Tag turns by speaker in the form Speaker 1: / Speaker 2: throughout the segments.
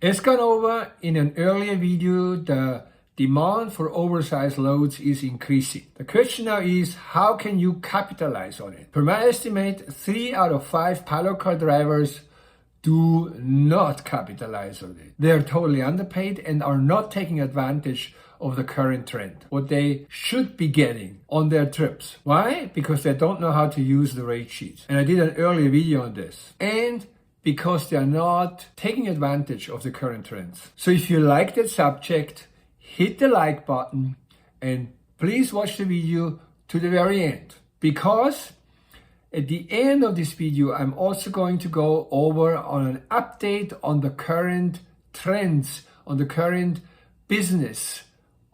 Speaker 1: As gone over in an earlier video, the demand for oversized loads is increasing. The question now is, how can you capitalize on it? Per my estimate, 3 out of 5 pilot car drivers do not capitalize on it. They are totally underpaid and are not taking advantage of the current trend, what they should be getting on their trips. Why? Because they don't know how to use the rate sheet. And I did an earlier video on this. And because they are not taking advantage of the current trends. So if you like that subject, hit the like button and please watch the video to the very end. Because at the end of this video, I'm also going to go over on an update on the current trends, on the current business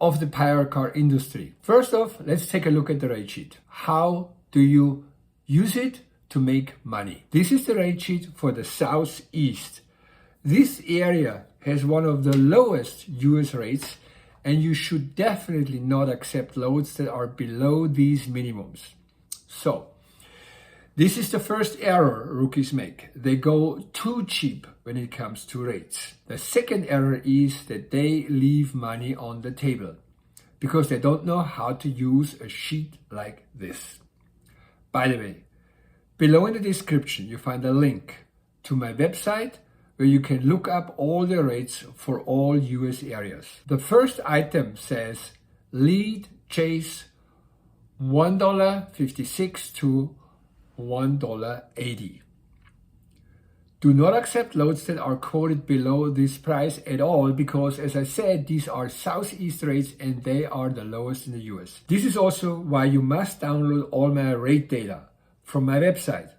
Speaker 1: of the pilot car industry. First off, let's take a look at the rate sheet. How do you use it to make money? This is the rate sheet for the Southeast. This area has one of the lowest US rates, and you should definitely not accept loads that are below these minimums. So, this is the first error rookies make. They go too cheap when it comes to rates. The second error is that they leave money on the table because they don't know how to use a sheet like this. By the way, below in the description, you find a link to my website where you can look up all the rates for all US areas. The first item says lead chase $1.56 to $1.80. Do not accept loads that are quoted below this price at all because, as I said, these are Southeast rates and they are the lowest in the US. This is also why you must download all my rate data from my website.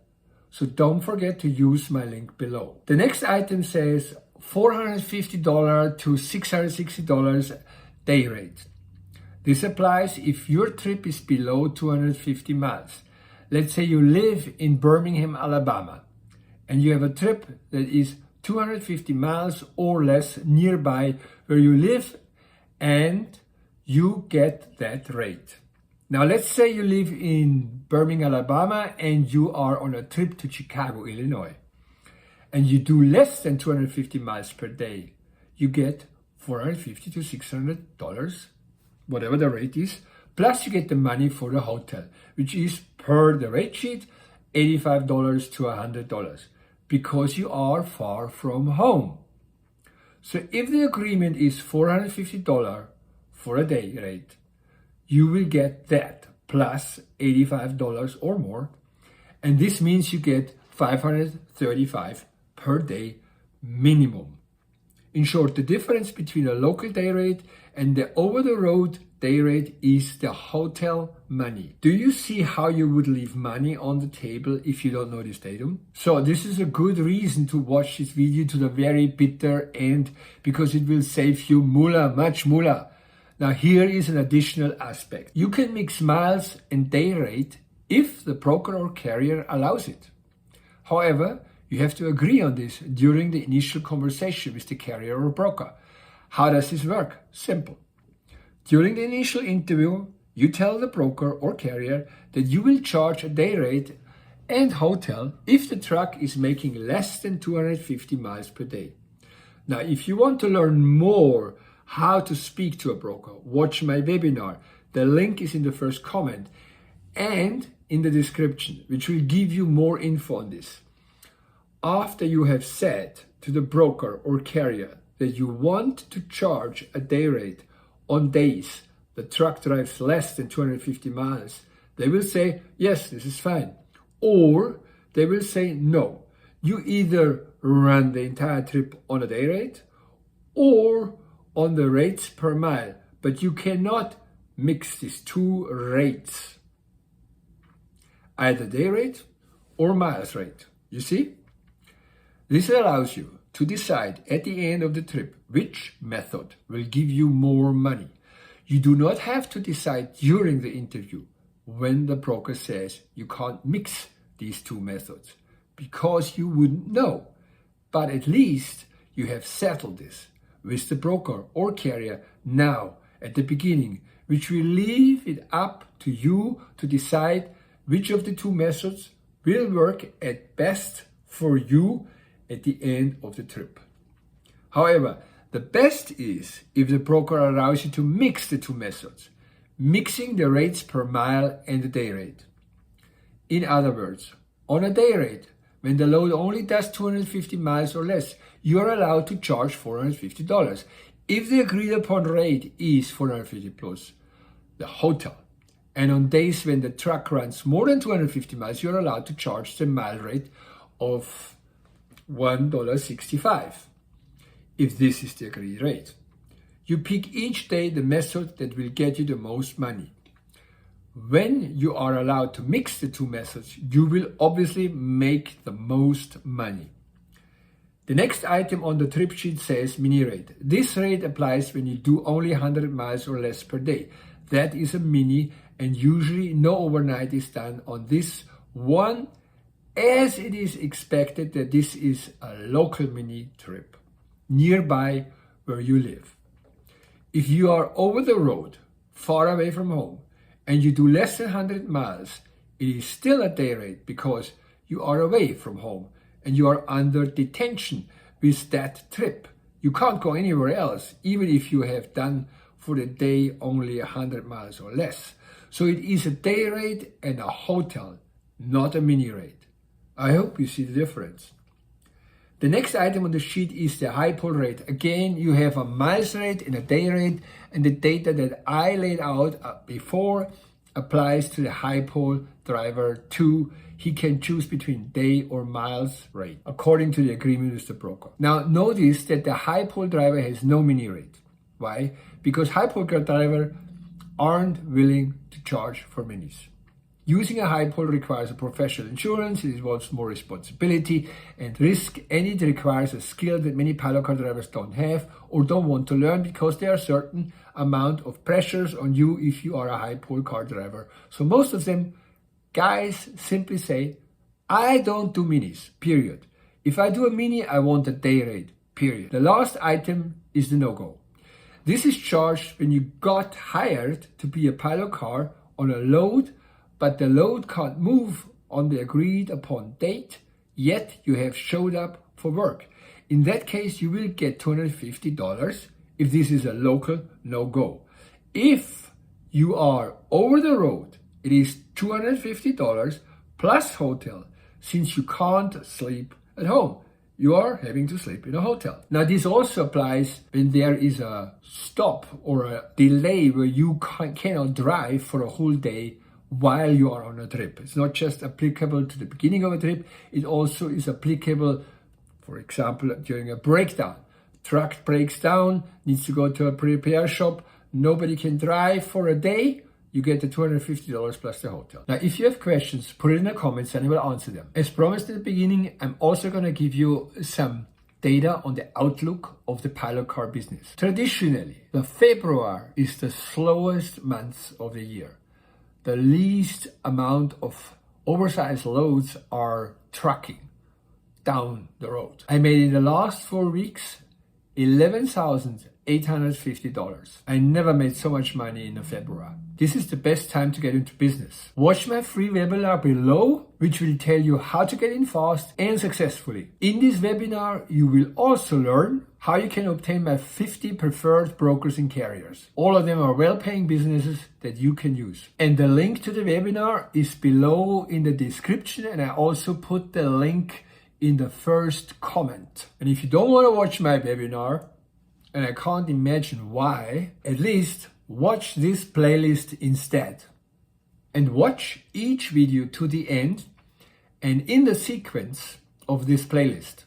Speaker 1: So don't forget to use my link below. The next item says $450 to $660 day rate. This applies if your trip is below 250 miles. Let's say you live in Birmingham, Alabama, and you have a trip that is 250 miles or less nearby where you live, and you get that rate. Now, let's say you live in Birmingham, Alabama, and you are on a trip to Chicago, Illinois, and you do less than 250 miles per day. You get $450 to $600, whatever the rate is, plus you get the money for the hotel, which is per the rate sheet, $85 to $100, because you are far from home. So if the agreement is $450 for a day rate, you will get that plus $85 or more. And this means you get $535 per day minimum. In short, the difference between a local day rate and the over-the-road day rate is the hotel money. Do you see how you would leave money on the table if you don't know this datum? So this is a good reason to watch this video to the very bitter end because it will save you moolah, much moolah. Now here is an additional aspect. You can mix miles and day rate if the broker or carrier allows it. However, you have to agree on this during the initial conversation with the carrier or broker. How does this work? Simple. During the initial interview, you tell the broker or carrier that you will charge a day rate and hotel if the truck is making less than 250 miles per day. Now, if you want to learn more how to speak to a broker, watch my webinar. The link is in the first comment and in the description, which will give you more info on this. After you have said to the broker or carrier that you want to charge a day rate on days the truck drives less than 250 miles, they will say, yes, this is fine. Or they will say, no, you either run the entire trip on a day rate or on the rates per mile, but you cannot mix these two rates, either day rate or miles rate. You see? This allows you to decide at the end of the trip which method will give you more money. You do not have to decide during the interview when the broker says you can't mix these two methods because you wouldn't know. But at least you have settled this with the broker or carrier now at the beginning, which will leave it up to you to decide which of the two methods will work at best for you at the end of the trip. However, the best is if the broker allows you to mix the two methods, mixing the rates per mile and the day rate. In other words, on a day rate, when the load only does 250 miles or less, you are allowed to charge $450 if the agreed upon rate is $450 plus the hotel. And on days when the truck runs more than 250 miles, you're allowed to charge the mile rate of $1.65 if this is the agreed rate. You pick each day the method that will get you the most money. When you are allowed to mix the two methods, you will obviously make the most money. The next item on the trip sheet says mini rate. This rate applies when you do only 100 miles or less per day. That is a mini, and usually no overnight is done on this one, as it is expected that this is a local mini trip nearby where you live. If you are over the road, far away from home, and you do less than 100 miles, it is still a day rate because you are away from home and you are under detention with that trip. You can't go anywhere else, even if you have done for the day only 100 miles or less. So it is a day rate and a hotel, not a mini rate. I hope you see the difference. The next item on the sheet is the high pull rate. Again, you have a miles rate and a day rate, and the data that I laid out before applies to the high pull driver too. He can choose between day or miles rate according to the agreement with the broker. Now notice that the high pull driver has no mini rate. Why? Because high pull driver aren't willing to charge for minis. Using a high pull requires a professional insurance, it involves more responsibility and risk, and it requires a skill that many pilot car drivers don't have or don't want to learn because there are certain amount of pressures on you if you are a high pull car driver. So most of them, guys, simply say, I don't do minis, period. If I do a mini, I want a day rate, period. The last item is the no-go. This is charged when you got hired to be a pilot car on a load, but the load can't move on the agreed upon date, yet you have showed up for work. In that case, you will get $250 if this is a local no-go. If you are over the road, it is $250 plus hotel, since you can't sleep at home. You are having to sleep in a hotel. Now, this also applies when there is a stop or a delay where you cannot drive for a whole day while you are on a trip. It's not just applicable to the beginning of a trip, it also is applicable, for example, during a breakdown. Truck breaks down, needs to go to a repair shop, nobody can drive for a day, you get the $250 plus the hotel. Now, if you have questions, put it in the comments and I will answer them. As promised at the beginning, I'm also going to give you some data on the outlook of the pilot car business. Traditionally, the February is the slowest month of the year. The least amount of oversized loads are trucking down the road. I made in the last 4 weeks $11,850. I never made so much money in February. This is the best time to get into business. Watch my free webinar below, which will tell you how to get in fast and successfully. In this webinar, you will also learn how you can obtain my 50 preferred brokers and carriers. All of them are well-paying businesses that you can use. And the link to the webinar is below in the description, and I also put the link in the first comment. And if you don't want to watch my webinar, and I can't imagine why, at least watch this playlist instead. And watch each video to the end and in the sequence of this playlist.